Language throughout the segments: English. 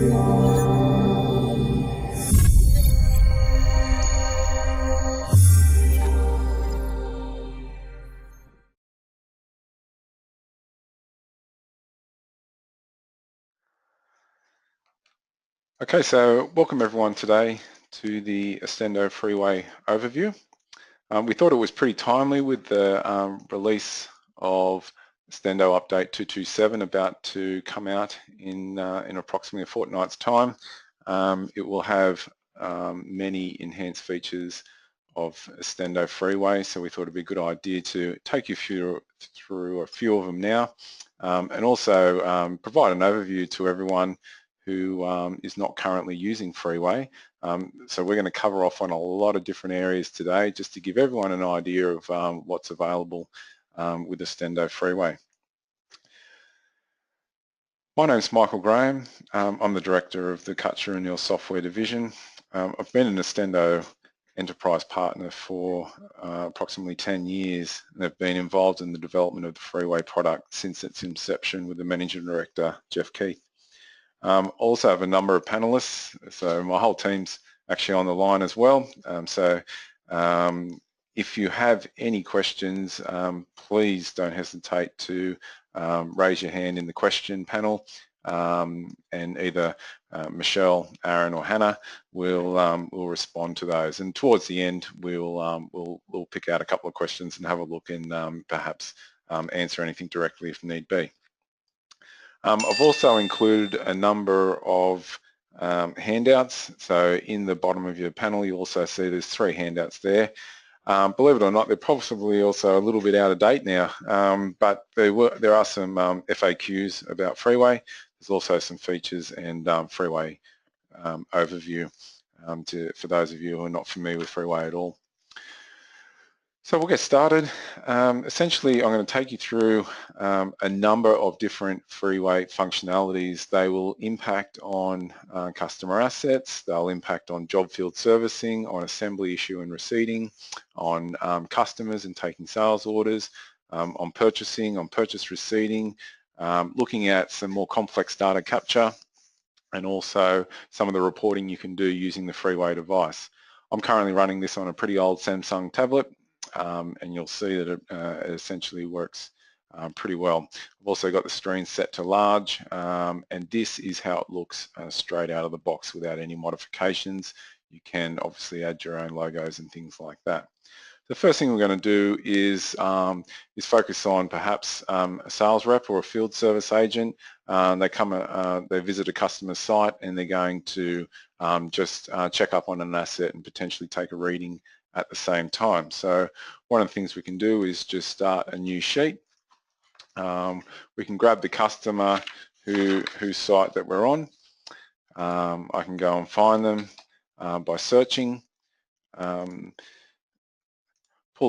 Okay, so welcome everyone today to the Ostendo Freeway overview. We thought it was pretty timely with the release of Ostendo Update 227 about to come out in approximately a fortnight's time. It will have many enhanced features of Ostendo Freeway, so we thought it'd be a good idea to take you through a few of them now, and also provide an overview to everyone who is not currently using Freeway. So we're going to cover off on a lot of different areas today just to give everyone an idea of what's available with Ostendo Freeway. My name's Michael Graham. I'm the Director of the Cutcher and Neil Software Division. I've been an Ostendo enterprise partner for approximately 10 years and have been involved in the development of the Freeway product since its inception with the Managing Director, Jeff Keith. Also have a number of panelists, so my whole team's actually on the line as well. If you have any questions, please don't hesitate to raise your hand in the question panel, and either Michelle, Aaron or Hannah will respond to those. And towards the end, we'll pick out a couple of questions and have a look and perhaps answer anything directly if need be. I've also included a number of handouts. So in the bottom of your panel, you also see there's 3 handouts there. Believe it or not, they're probably also a little bit out of date now, but there are some FAQs about Freeway. There's also some features and Freeway overview for those of you who are not familiar with Freeway at all. So we'll get started. Essentially, I'm going to take you through a number of different Freeway functionalities. They will impact on customer assets, they'll impact on job field servicing, on assembly issue and receipting, on customers and taking sales orders, on purchasing, on purchase receipting, looking at some more complex data capture, and also some of the reporting you can do using the Freeway device. I'm currently running this on a pretty old Samsung tablet. And you'll see that it essentially works pretty well. I've also got the screen set to large, and this is how it looks straight out of the box without any modifications. You can obviously add your own logos and things like that. The first thing we're going to do is focus on perhaps a sales rep or a field service agent. They visit a customer site and they're going to just check up on an asset and potentially take a reading at the same time. So one of the things we can do is just start a new sheet. We can grab the customer whose site that we're on. I can go and find them by searching, pull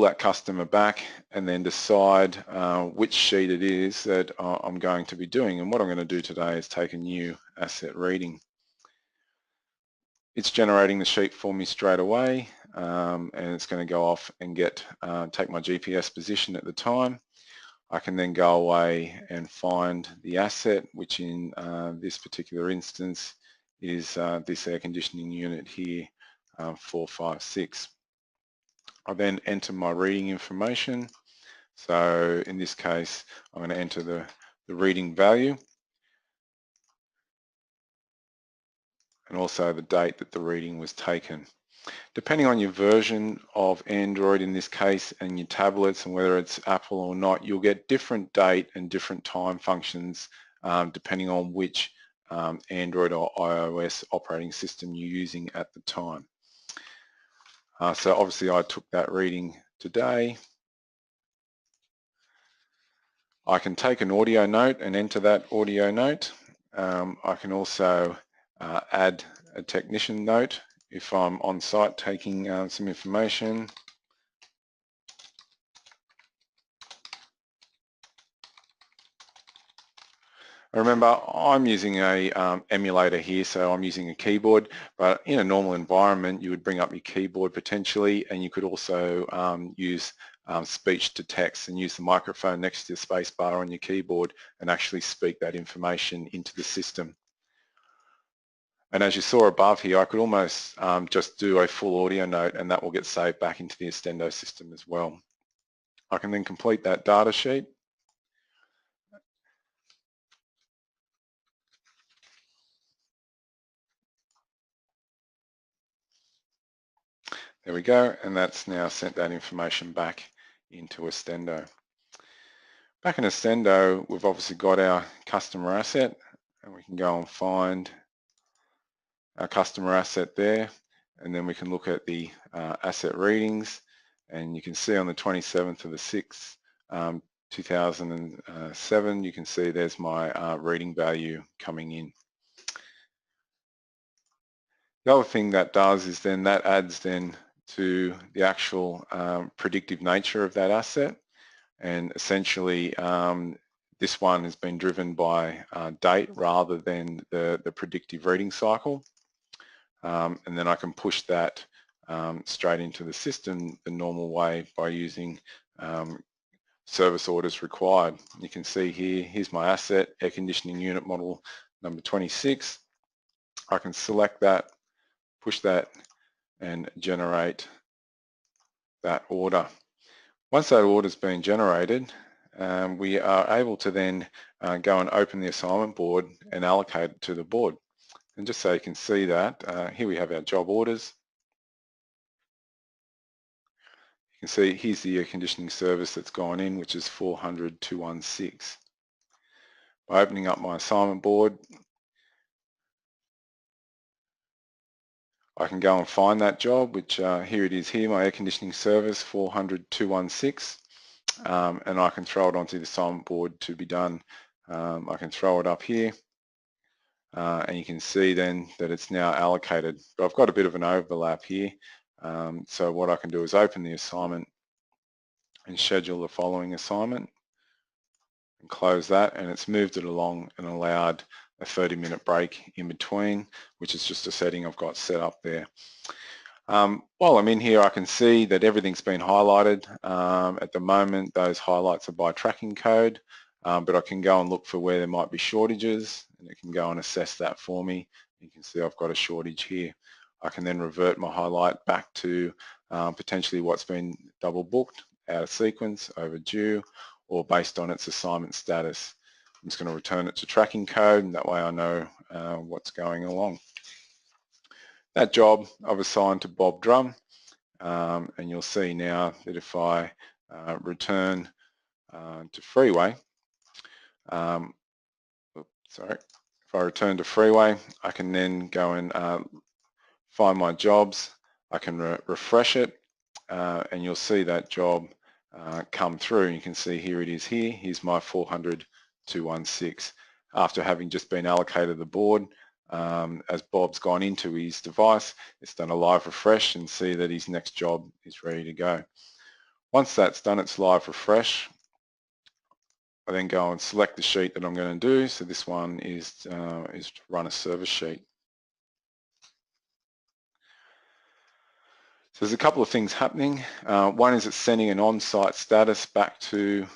that customer back and then decide which sheet it is that I'm going to be doing. And what I'm going to do today is take a new asset reading. It's generating the sheet for me straight away, and it's going to go off and take my GPS position at the time. I can then go away and find the asset, which in this particular instance is this air conditioning unit here, 456. I then enter my reading information. So in this case, I'm going to enter the reading value and also the date that the reading was taken. Depending on your version of Android in this case and your tablets and whether it's Apple or not, you'll get different date and different time functions depending on which Android or iOS operating system you're using at the time. So obviously I took that reading today. I can take an audio note and enter that audio note. I can also add a technician note if I'm on site taking some information. Remember, I'm using a emulator here, so I'm using a keyboard, but in a normal environment, you would bring up your keyboard potentially, and you could also use speech to text and use the microphone next to the space bar on your keyboard and actually speak that information into the system. And as you saw above here, I could almost just do a full audio note and that will get saved back into the Ostendo system as well. I can then complete that data sheet. There we go, and that's now sent that information back into Ostendo. Back in Ostendo, we've obviously got our customer asset, and we can go and find our customer asset there, and then we can look at the asset readings, and you can see on the 27th of the 6th, 2007, you can see there's my reading value coming in. The other thing that does is then that adds then to the actual predictive nature of that asset, and essentially this one has been driven by date rather than the predictive reading cycle, and then I can push that straight into the system the normal way by using service orders required. You can see here, here's my asset, air conditioning unit model number 26. I can select that, push that, and generate that order. Once that order's been generated, we are able to then go and open the assignment board and allocate it to the board. And just so you can see that, here we have our job orders. You can see here's the air conditioning service that's gone in, which is 400,216. By opening up my assignment board, I can go and find that job, which here it is here, my air conditioning service 400,216, and I can throw it onto the assignment board to be done. I can throw it up here, and you can see then that it's now allocated. But I've got a bit of an overlap here, so what I can do is open the assignment and schedule the following assignment and close that, and it's moved it along and allowed a 30-minute break in between, which is just a setting I've got set up there. While I'm in here, I can see that everything's been highlighted. At the moment, those highlights are by tracking code, but I can go and look for where there might be shortages, and it can go and assess that for me. You can see I've got a shortage here. I can then revert my highlight back to potentially what's been double booked, out of sequence, overdue, or based on its assignment status. I'm just going to return it to tracking code, and that way I know what's going along. That job I've assigned to Bob Drum, and you'll see now that if I return to Freeway, if I return to Freeway, I can then go and find my jobs. I can refresh it, and you'll see that job come through. You can see here it is here. Here's my 400,216. After having just been allocated the board, as Bob's gone into his device, it's done a live refresh and see that his next job is ready to go. Once that's done its live refresh, I then go and select the sheet that I'm going to do. So this one is to run a service sheet. So there's a couple of things happening. One is it's sending an on-site status back to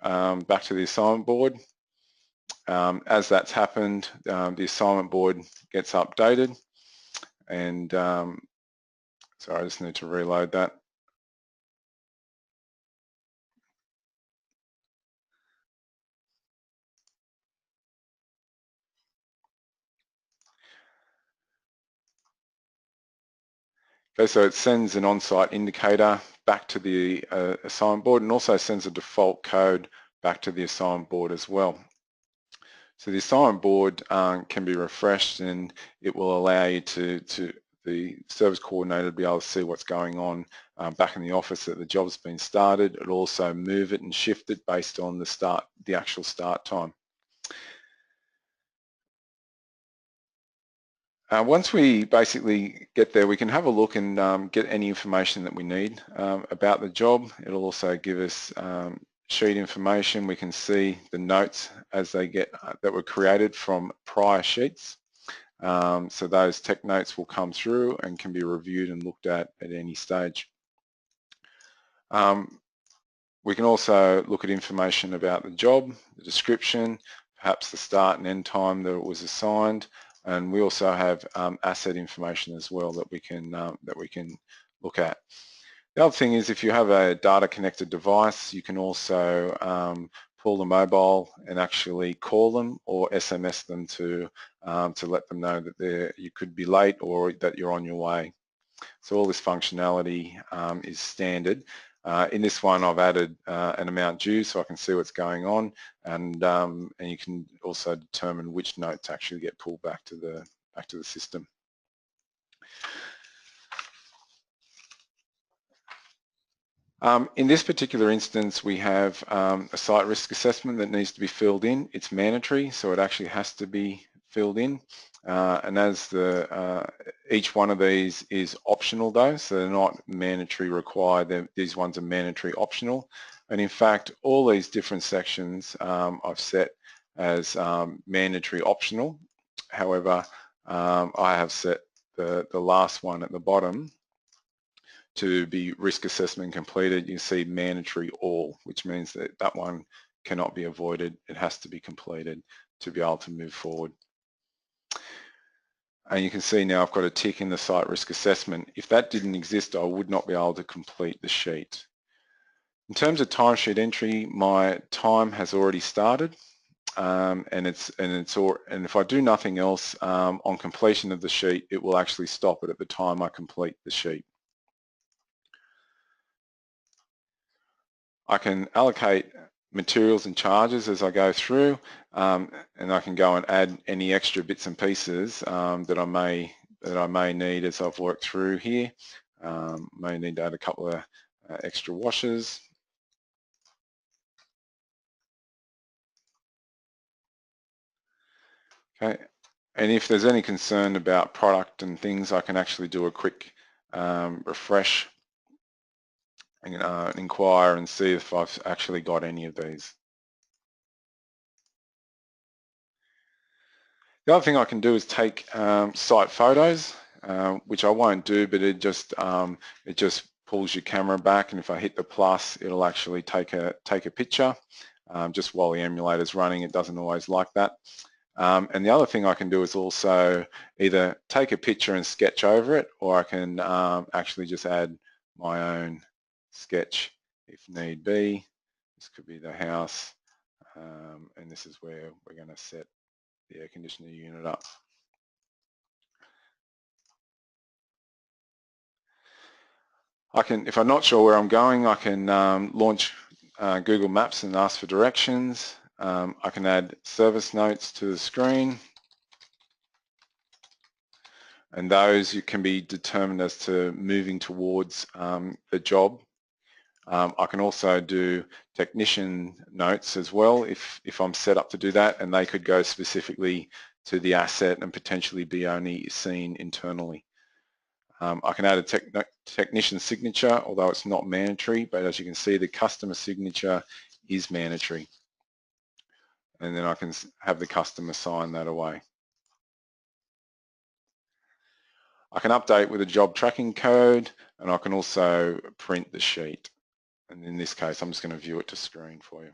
the assignment board. As that's happened, the assignment board gets updated, and sorry, I just need to reload that. Okay, so it sends an on-site indicator back to the assignment board, and also sends a default code back to the assignment board as well. So the assignment board can be refreshed, and it will allow you to the service coordinator to be able to see what's going on back in the office that the job's been started. It'll also move it and shift it based on the actual start time. Once we basically get there, we can have a look and get any information that we need about the job. It'll also give us sheet information. We can see the notes as they get that were created from prior sheets. So those tech notes will come through and can be reviewed and looked at any stage. We can also look at information about the job, the description, perhaps the start and end time that it was assigned, And we also have asset information as well that we can look at. The other thing is if you have a data connected device, you can also pull the mobile and actually call them or SMS them to let them know that you could be late or that you're on your way. So all this functionality is standard. In this one, I've added an amount due so I can see what's going on, and you can also determine which notes actually get pulled back to the system. In this particular instance, we have a site risk assessment that needs to be filled in. It's mandatory, so it actually has to be filled in. And as each one of these is optional though, so they're not mandatory required. These ones are mandatory optional. And in fact, all these different sections I've set as mandatory optional. However, I have set the last one at the bottom to be risk assessment completed. You see mandatory all, which means that that one cannot be avoided. It has to be completed to be able to move forward. And you can see now I've got a tick in the site risk assessment. If that didn't exist, I would not be able to complete the sheet. In terms of timesheet entry, my time has already started, and if I do nothing else on completion of the sheet, it will actually stop it at the time I complete the sheet. I can allocate materials and charges as I go through, and I can go and add any extra bits and pieces that I may need as I've worked through here. May need to add a couple of extra washers. Okay, and if there's any concern about product and things, I can actually do a quick refresh and inquire and see if I've actually got any of these. The other thing I can do is take site photos, which I won't do, but it just pulls your camera back, and if I hit the plus, it'll actually take a picture. Just while the emulator's running, it doesn't always like that. And the other thing I can do is also either take a picture and sketch over it, or I can actually just add my own sketch if need be. This could be the house, and this is where we're going to set the air conditioner unit up. If I'm not sure where I'm going, I can launch Google Maps and ask for directions. I can add service notes to the screen, and those can be determined as to moving towards the job. I can also do technician notes as well if I'm set up to do that, and they could go specifically to the asset and potentially be only seen internally. I can add a technician signature, although it's not mandatory, but as you can see, the customer signature is mandatory. And then I can have the customer sign that away. I can update with a job tracking code, and I can also print the sheet. And in this case, I'm just going to view it to screen for you.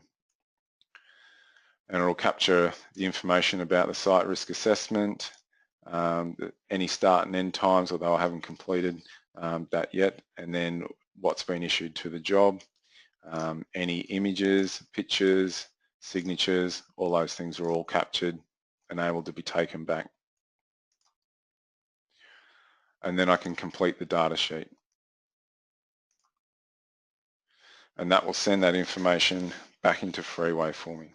And it'll capture the information about the site risk assessment, any start and end times, although I haven't completed that yet, and then what's been issued to the job, any images, pictures, signatures, all those things are all captured and able to be taken back. And then I can complete the data sheet. And that will send that information back into Freeway for me.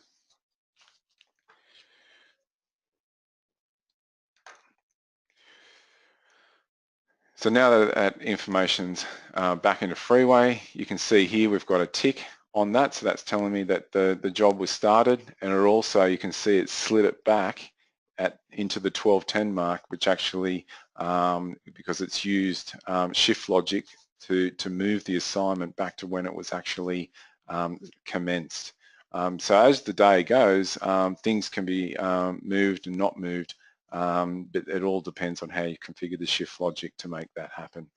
So now that that information's back into Freeway, you can see here we've got a tick on that, so that's telling me that the job was started, and it also, you can see it slid it back into the 12:10 mark, which actually, because it's used shift logic to move the assignment back to when it was actually commenced. So as the day goes, things can be moved and not moved, but it all depends on how you configure the shift logic to make that happen.